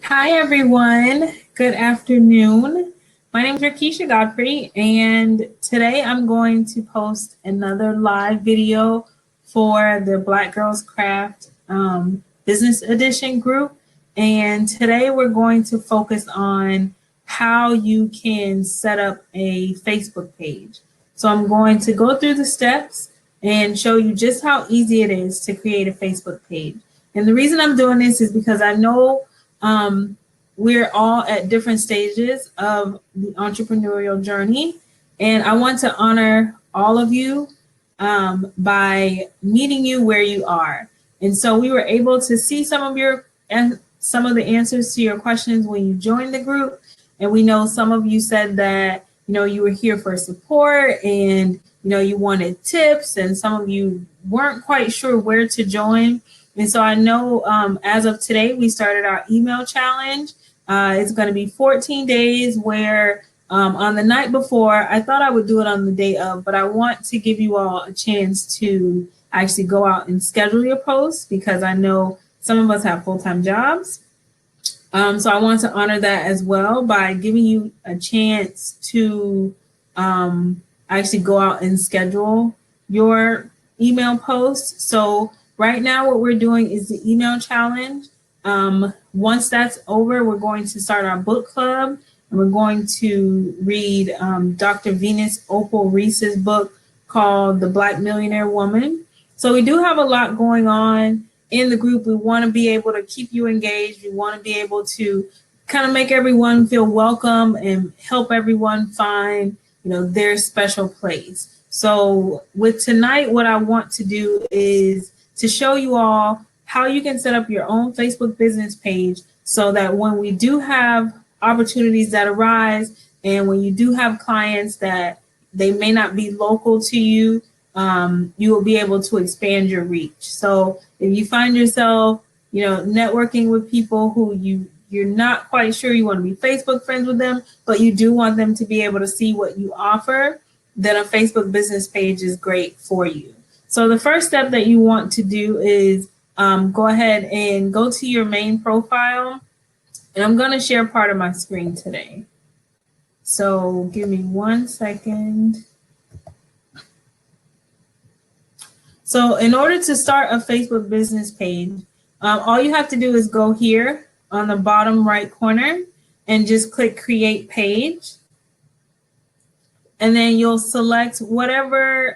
Hi, everyone. Good afternoon. My name is Rakisha Godfrey, and today I'm going to post another live video for the Black Girls Craft Business Edition group. And today we're going to focus on how you can set up a Facebook page. So I'm going to go through the steps and show you just how easy it is to create a Facebook page. And the reason I'm doing this is because I know we're all at different stages of the entrepreneurial journey, and I want to honor all of you by meeting you where you are. And so we were able to see some of the answers to your questions when you joined the group, and we know some of you said that you were here for support and you wanted tips, and some of you weren't quite sure where to join. And so I know as of today, we started our email challenge. It's going to be 14 days where on the night before, I thought I would do it on the day of, but I want to give you all a chance to actually go out and schedule your posts because I know some of us have full-time jobs. So I want to honor that as well by giving you a chance to actually go out and schedule your email posts. So right now, what we're doing is the email challenge. Once that's over, we're going to start our book club, and we're going to read Dr. Venus Opal Reese's book called The Black Millionaire Woman. So we do have a lot going on in the group. We want to be able to keep you engaged. We want to be able to kind of make everyone feel welcome and help everyone find, their special place. So with tonight, what I want to do is to show you all how you can set up your own Facebook business page so that when we do have opportunities that arise and when you do have clients that they may not be local to you, you will be able to expand your reach. So if you find yourself, networking with people who you're not quite sure you want to be Facebook friends with them, but you do want them to be able to see what you offer, then a Facebook business page is great for you. So the first step that you want to do is go ahead and go to your main profile. And I'm going to share part of my screen today. So give me 1 second. So in order to start a Facebook business page, all you have to do is go here on the bottom right corner and just click Create Page. And then you'll select whatever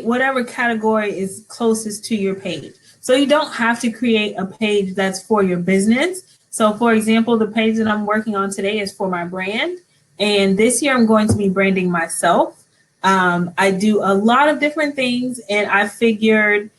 whatever category is closest to your page. So you don't have to create a page that's for your business. So for example, the page that I'm working on today is for my brand. And this year I'm going to be branding myself. I do a lot of different things, and I figured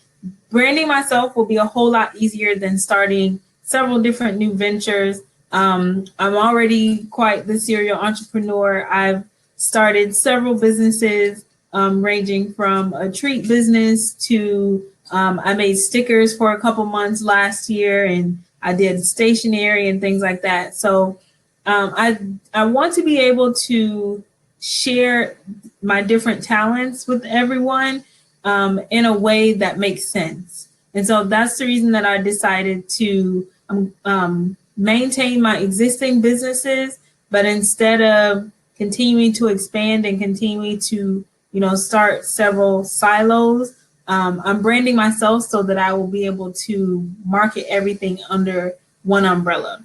branding myself will be a whole lot easier than starting several different new ventures. I'm already quite the serial entrepreneur. I've started several businesses ranging from a treat business to I made stickers for a couple months last year, and I did stationery and things like that. So I want to be able to share my different talents with everyone in a way that makes sense. And so that's the reason that I decided to maintain my existing businesses, but instead of continuing to expand and continuing to start several silos, I'm branding myself so that I will be able to market everything under one umbrella.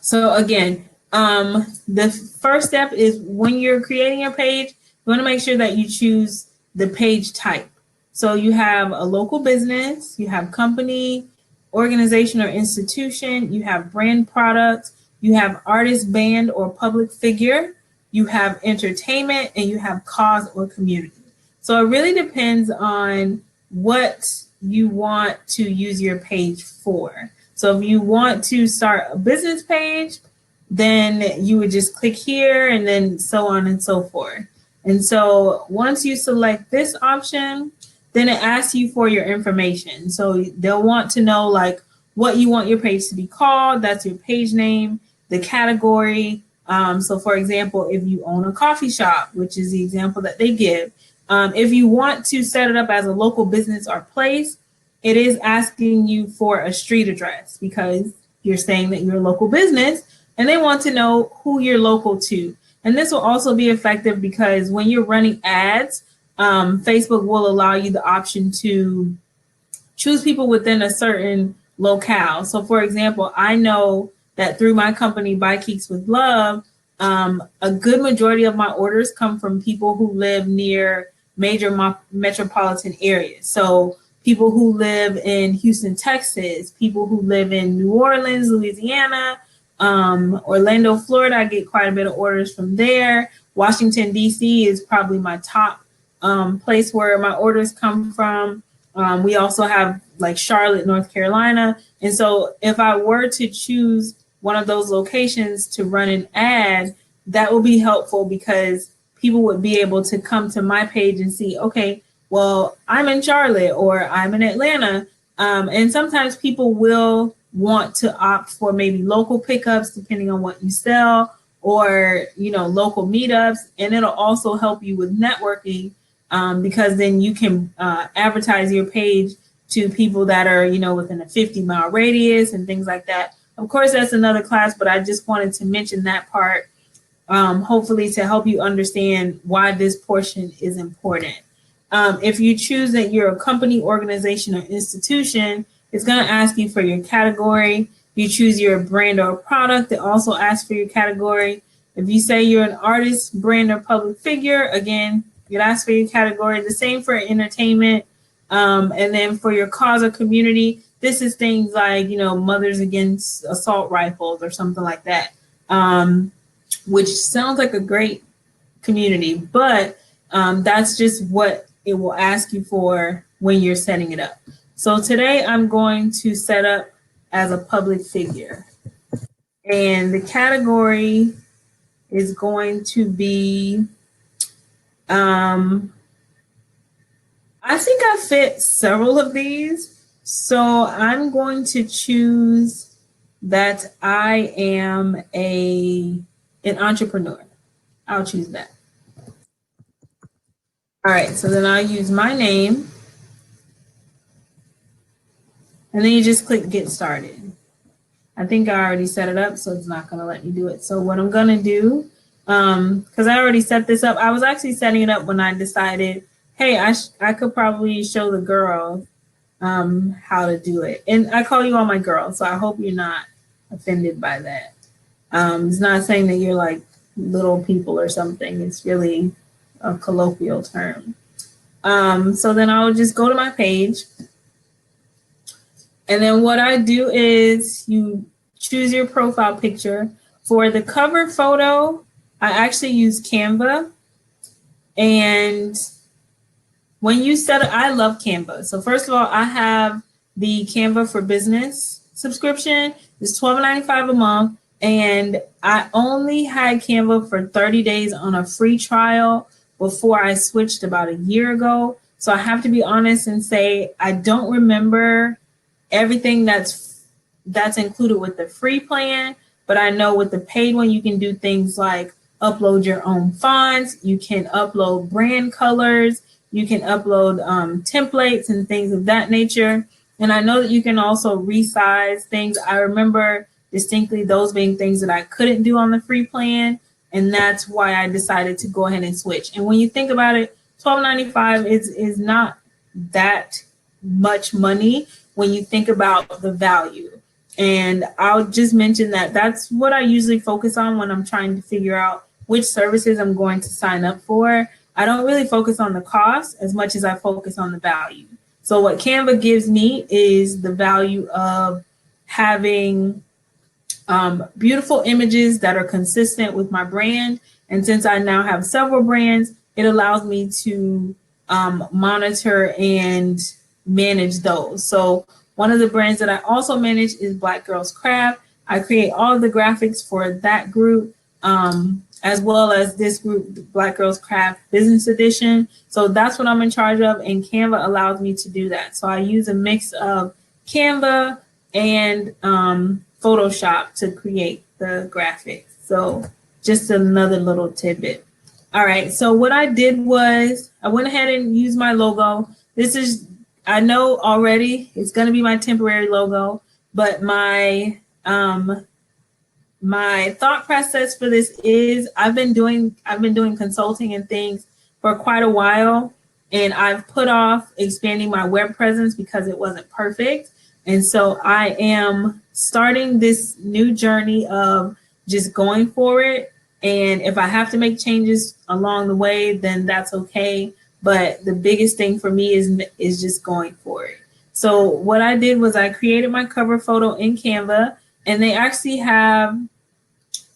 So again, the first step is when you're creating your page, you want to make sure that you choose the page type. So you have a local business, you have company, organization or institution, you have brand products, you have artist, band, or public figure, you have entertainment, and you have cause or community. So it really depends on what you want to use your page for. So if you want to start a business page, then you would just click here and then so on and so forth. And so once you select this option, then it asks you for your information. So they'll want to know like what you want your page to be called. That's your page name, the category. So for example, if you own a coffee shop, which is the example that they give, if you want to set it up as a local business or place, it is asking you for a street address because you're saying that you're a local business and they want to know who you're local to. And this will also be effective because when you're running ads, Facebook will allow you the option to choose people within a certain locale. So for example, I know that through my company, Buy Geeks with Love, a good majority of my orders come from people who live near major metropolitan areas. So people who live in Houston, Texas, people who live in New Orleans, Louisiana, Orlando, Florida, I get quite a bit of orders from there. Washington, D.C. is probably my top place where my orders come from. We also have like Charlotte, North Carolina. And so if I were to choose one of those locations to run an ad, that will be helpful because people would be able to come to my page and see, okay, well, I'm in Charlotte or I'm in Atlanta. And sometimes people will want to opt for maybe local pickups, depending on what you sell, or, you know, local meetups. And it'll also help you with networking because then you can advertise your page to people that are, you know, within a 50-mile radius and things like that. Of course, that's another class, but I just wanted to mention that part, hopefully to help you understand why this portion is important. If you choose that you're a company, organization, or institution, it's going to ask you for your category. If you choose your brand or product, it also asks for your category. If you say you're an artist, brand, or public figure, again, it asks for your category. The same for entertainment. And then for your cause or community, this is things like, you know, Mothers Against Assault Rifles or something like that, which sounds like a great community, but that's just what it will ask you for when you're setting it up. So today I'm going to set up as a public figure, and the category is going to be, I think I fit several of these. So I'm going to choose that I am an entrepreneur. I'll choose that. All right, so then I'll use my name. And then you just click get started. I think I already set it up, so it's not going to let me do it. So what I'm going to do, because I already set this up, I was actually setting it up when I decided, hey, I could probably show the girls how to do it. And I call you all my girls, so I hope you're not offended by that. It's not saying that you're like little people or something. It's really a colloquial term. So then I'll just go to my page. And then what I do is you choose your profile picture. For the cover photo, I actually use Canva. And when you set it, I love Canva. So first of all, I have the Canva for Business subscription. It's $12.95 a month. And I only had Canva for 30 days on a free trial before I switched about a year ago. So I have to be honest and say I don't remember everything that's included with the free plan, but I know with the paid one, you can do things like upload your own fonts, you can upload brand colors, you can upload templates and things of that nature. And I know that you can also resize things. I remember distinctly those being things that I couldn't do on the free plan, and that's why I decided to go ahead and switch. And when you think about it, $12.95 is not that much money when you think about the value. And I'll just mention that that's what I usually focus on when I'm trying to figure out which services I'm going to sign up for. I don't really focus on the cost as much as I focus on the value. So what Canva gives me is the value of having beautiful images that are consistent with my brand. And since I now have several brands, it allows me to monitor and manage those. So one of the brands that I also manage is Black Girls Craft. I create all of the graphics for that group, as well as this group, Black Girls Craft Business Edition. So that's what I'm in charge of, and Canva allows me to do that. So I use a mix of Canva and Photoshop to create the graphics. So just another little tidbit. All right, so what I did was I went ahead and used my logo. This is I know already it's going to be my temporary logo, but my thought process for this is I've been doing consulting and things for quite a while, and I've put off expanding my web presence because it wasn't perfect. And so I am starting this new journey of just going for it. And if I have to make changes along the way, then that's okay. But the biggest thing for me is just going for it. So what I did was I created my cover photo in Canva, and they actually have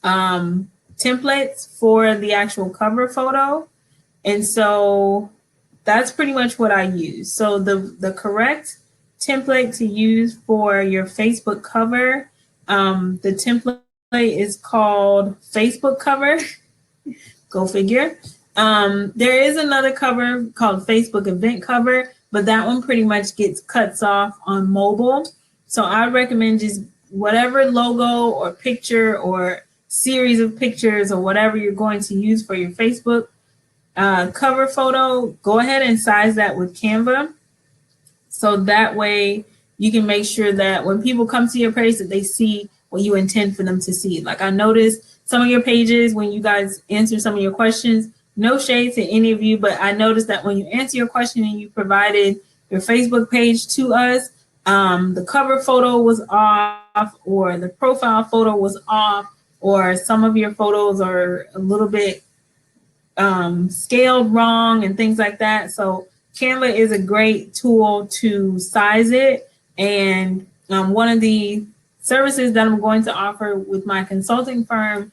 templates for the actual cover photo. And so that's pretty much what I use. So the correct template to use for your Facebook cover, the template is called Facebook cover. Go figure. There is another cover called Facebook event cover, but that one pretty much cuts off on mobile. So I recommend just whatever logo or picture or series of pictures or whatever you're going to use for your Facebook cover photo, go ahead and size that with Canva. So that way you can make sure that when people come to your page that they see what you intend for them to see. Like I noticed some of your pages when you guys answer some of your questions, no shade to any of you, but I noticed that when you answer your question and you provided your Facebook page to us, the cover photo was off or the profile photo was off, or some of your photos are a little bit scaled wrong and things like that. So Canva is a great tool to size it. And one of the services that I'm going to offer with my consulting firm,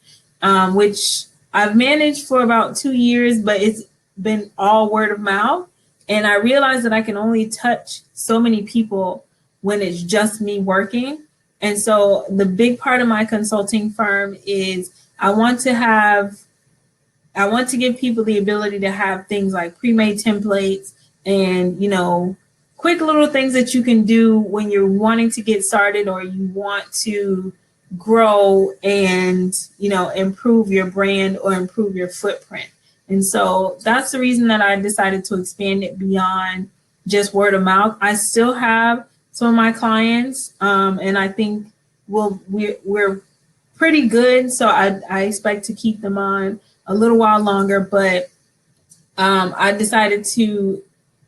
which I've managed for about 2 years, but it's been all word of mouth. And I realized that I can only touch so many people when it's just me working. And so the big part of my consulting firm is I want to give people the ability to have things like pre-made templates and, quick little things that you can do when you're wanting to get started or you want to grow and, improve your brand or improve your footprint. And so that's the reason that I decided to expand it beyond just word of mouth. I still have some of my clients, and I think we're pretty good. So I expect to keep them on a little while longer, but I decided to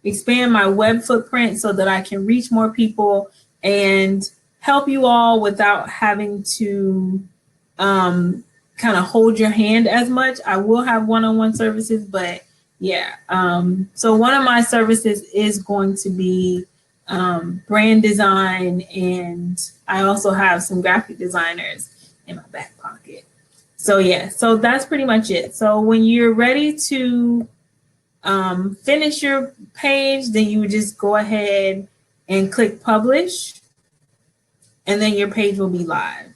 expand my web footprint so that I can reach more people and help you all without having to kind of hold your hand as much. I will have one-on-one services, but yeah. So one of my services is going to be brand design, and I also have some graphic designers in my back pocket. So yeah, so that's pretty much it. So when you're ready to finish your page, then you would just go ahead and click publish, and then your page will be live.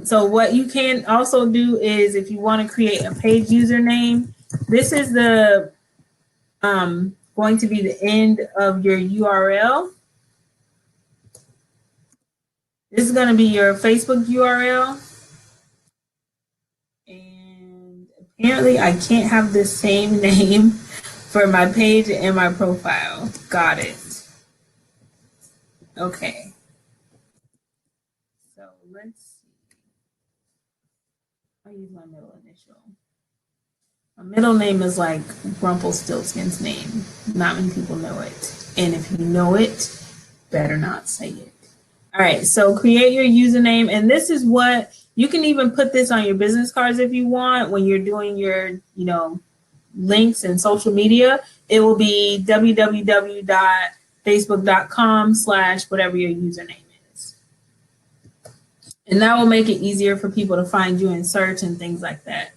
So what you can also do is if you want to create a page username, this is the going to be the end of your URL. This is going to be your Facebook URL. And apparently I can't have the same name for my page and my profile. Got it. Okay. So let's see. I'll use my middle initial. My middle name is like Rumpelstiltskin's name. Not many people know it. And if you know it, better not say it. All right, so create your username. And this is what, you can even put this on your business cards if you want when you're doing your, links and social media. It will be www.facebook.com/whatever your username is. And that will make it easier for people to find you in search and things like that.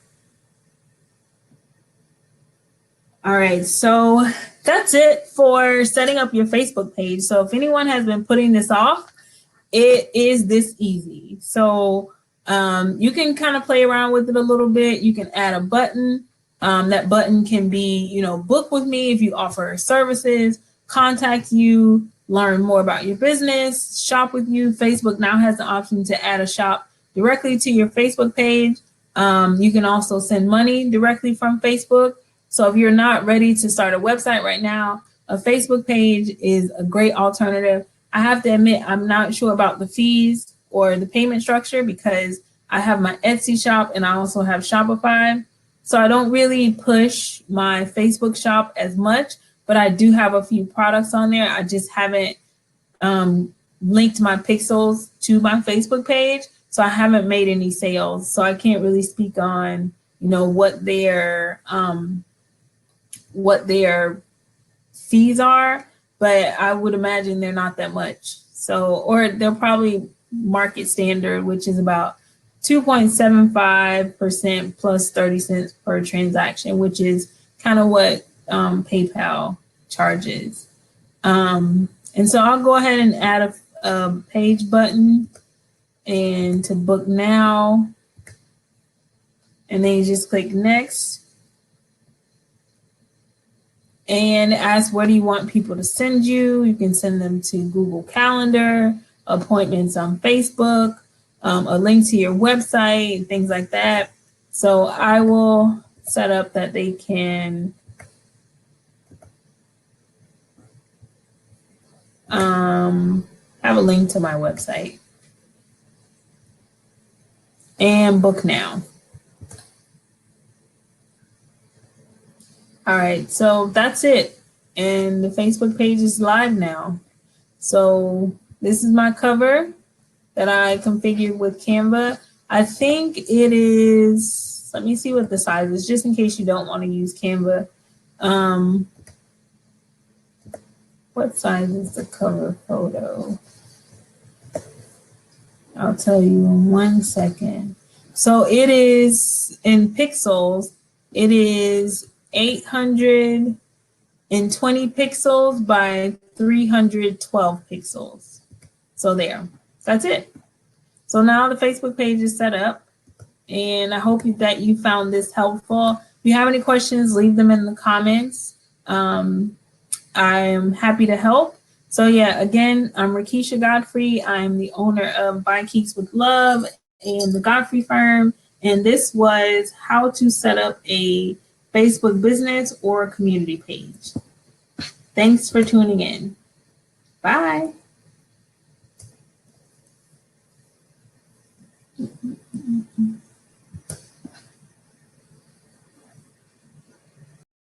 All right, so that's it for setting up your Facebook page. So if anyone has been putting this off, it is this easy. So you can kind of play around with it a little bit. You can add a button. That button can be, book with me if you offer services, contact you, learn more about your business, shop with you. Facebook now has the option to add a shop directly to your Facebook page. You can also send money directly from Facebook. So if you're not ready to start a website right now, a Facebook page is a great alternative. I have to admit, I'm not sure about the fees or the payment structure because I have my Etsy shop and I also have Shopify. So I don't really push my Facebook shop as much, but I do have a few products on there. I just haven't linked my pixels to my Facebook page. So I haven't made any sales. So I can't really speak on, what their fees are, but I would imagine they're not that much. So, or they're probably market standard, which is about 2.75% plus 30 cents per transaction, which is kind of what PayPal charges. And so I'll go ahead and add a page button and to book now. And then you just click next. And ask what do you want people to send you. You can send them to Google Calendar, appointments on Facebook, a link to your website, things like that. So I will set up that they can have a link to my website and book now. All right, so that's it. And the Facebook page is live now. So this is my cover that I configured with Canva. I think it is, let me see what the size is, just in case you don't want to use Canva. What size is the cover photo? I'll tell you in 1 second. So it is in pixels, it is 820 pixels by 312 pixels. So there, that's it. So now the Facebook page is set up and I hope that you found this helpful. If you have any questions, leave them in the comments. I'm happy to help. So yeah, again, I'm Rakisha Godfrey. I'm the owner of Buy Keeks with Love and the Godfrey Firm. And this was how to set up a Facebook business or a community page. Thanks for tuning in. Bye.